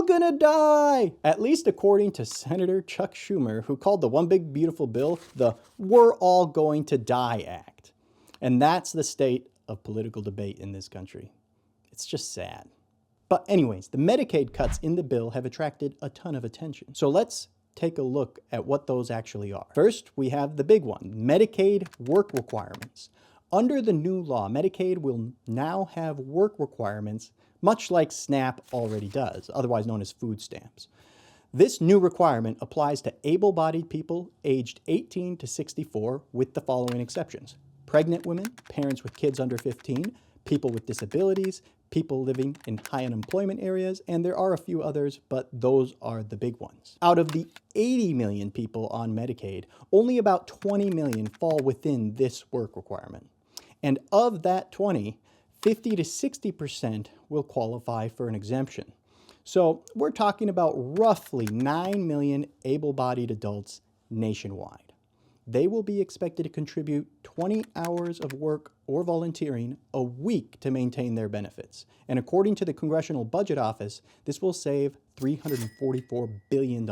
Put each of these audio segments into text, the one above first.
gonna die, at least according to Senator Chuck Schumer, who called the One Big Beautiful Bill the We're All Going to Die Act. And that's the state of political debate in this country. It's just sad. But anyways, the Medicaid cuts in the bill have attracted a ton of attention. So let's take a look at what those actually are. First, we have the big one, Medicaid work requirements. Under the new law, Medicaid will now have work requirements, much like SNAP already does, otherwise known as food stamps. This new requirement applies to able-bodied people aged 18 to 64 with the following exceptions: pregnant women, parents with kids under 15, people with disabilities, people living in high unemployment areas, and there are a few others, but those are the big ones. Out of the 80 million people on Medicaid, only about 20 million fall within this work requirement. And of that 20, 50 to 60% will qualify for an exemption. So we're talking about roughly 9 million able-bodied adults nationwide. They will be expected to contribute 20 hours of work or volunteering a week to maintain their benefits. And according to the Congressional Budget Office, this will save $344 billion.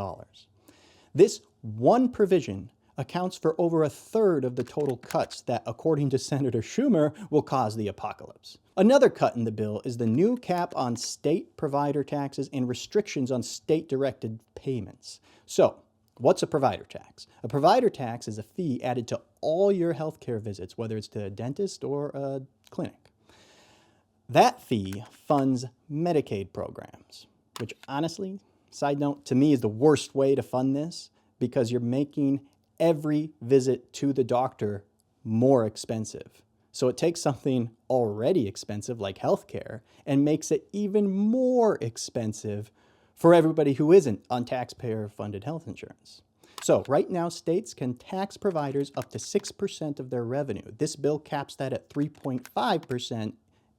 This one provision accounts for over a third of the total cuts that, according to Senator Schumer, will cause the apocalypse. Another cut in the bill is the new cap on state provider taxes and restrictions on state-directed payments. So, what's a provider tax? A provider tax is a fee added to all your healthcare visits, whether it's to a dentist or a clinic. That fee funds Medicaid programs, which honestly, side note, to me is the worst way to fund this because you're making every visit to the doctor more expensive. So it takes something already expensive like healthcare and makes it even more expensive for everybody who isn't on taxpayer-funded health insurance. So right now, states can tax providers up to 6% of their revenue. This bill caps that at 3.5%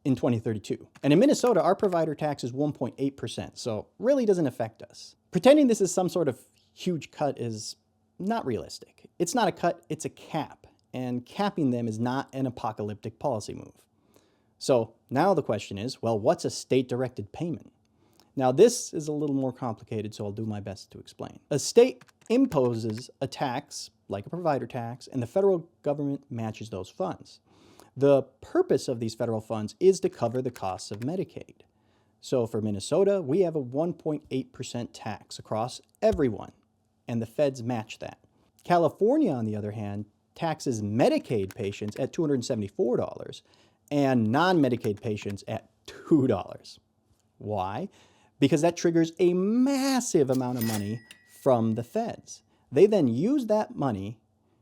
in 2032. And in Minnesota, our provider tax is 1.8%, so really doesn't affect us. Pretending this is some sort of huge cut is not realistic. It's not a cut, it's a cap. And capping them is not an apocalyptic policy move. So now the question is, well, what's a state-directed payment? Now this is a little more complicated, so I'll do my best to explain. A state imposes a tax, like a provider tax, and the federal government matches those funds. The purpose of these federal funds is to cover the costs of Medicaid. So for Minnesota, we have a 1.8% tax across everyone, and the feds match that. California, on the other hand, taxes Medicaid patients at $274 and non-Medicaid patients at $2. Why? Because that triggers a massive amount of money from the feds. They then use that money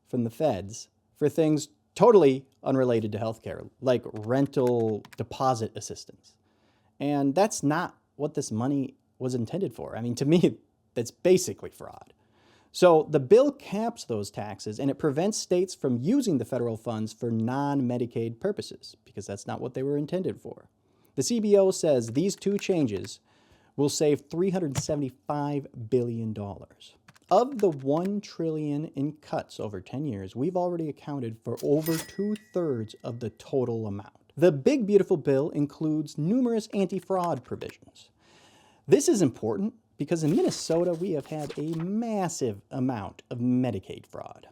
from the feds for things totally unrelated to healthcare, like rental deposit assistance. And that's not what this money was intended for. I mean, to me, that's basically fraud. So the bill caps those taxes and it prevents states from using the federal funds for non-Medicaid purposes, because that's not what they were intended for. The CBO says these two changes will save $375 billion. Of the $1 trillion in cuts over 10 years, we've already accounted for over 2/3 of the total amount. The Big Beautiful Bill includes numerous anti-fraud provisions. This is important because in Minnesota, we have had a massive amount of Medicaid fraud.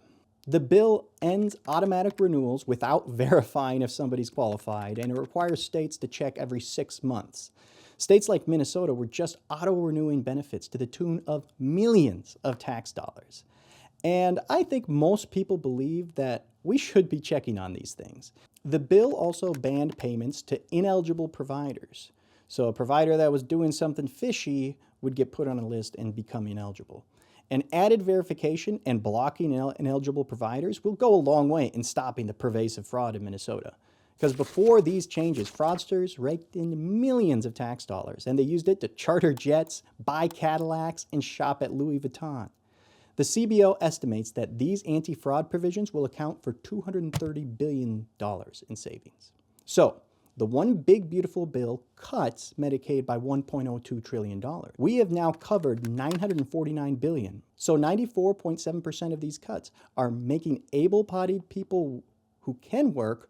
The bill ends automatic renewals without verifying if somebody's qualified, and it requires states to check every 6 months. States like Minnesota were just auto-renewing benefits to the tune of millions of tax dollars. And I think most people believe that we should be checking on these things. The bill also banned payments to ineligible providers. So a provider that was doing something fishy would get put on a list and become ineligible. And added verification and blocking ineligible providers will go a long way in stopping the pervasive fraud in Minnesota. Because before these changes, fraudsters raked in millions of tax dollars, and they used it to charter jets, buy Cadillacs, and shop at Louis Vuitton. The CBO estimates that these anti-fraud provisions will account for $230 billion in savings. So, the One Big Beautiful Bill cuts Medicaid by $1.02 trillion. We have now covered $949 billion. So 94.7% of these cuts are making able-bodied people who can work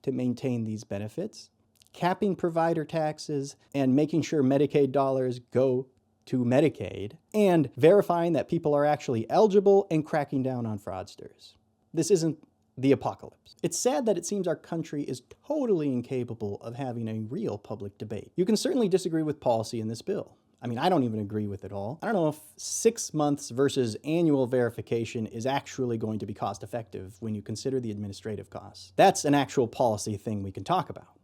to maintain these benefits capping provider taxes, and making sure Medicaid dollars go to Medicaid, and verifying that people are actually eligible and cracking down on fraudsters. This isn't the apocalypse. It's sad that it seems our country is totally incapable of having a real public debate. You can certainly disagree with policy in this bill. I mean, I don't even agree with it all. I don't know if 6 months versus annual verification is actually going to be cost effective when you consider the administrative costs. That's an actual policy thing we can talk about.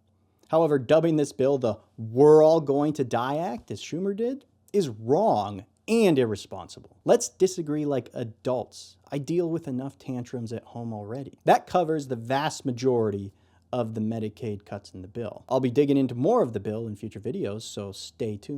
However, dubbing this bill the "We're All Going to Die Act," as Schumer did, is wrong and irresponsible. Let's disagree like adults. I deal with enough tantrums at home already. That covers the vast majority of the Medicaid cuts in the bill. I'll be digging into more of the bill in future videos, so stay tuned.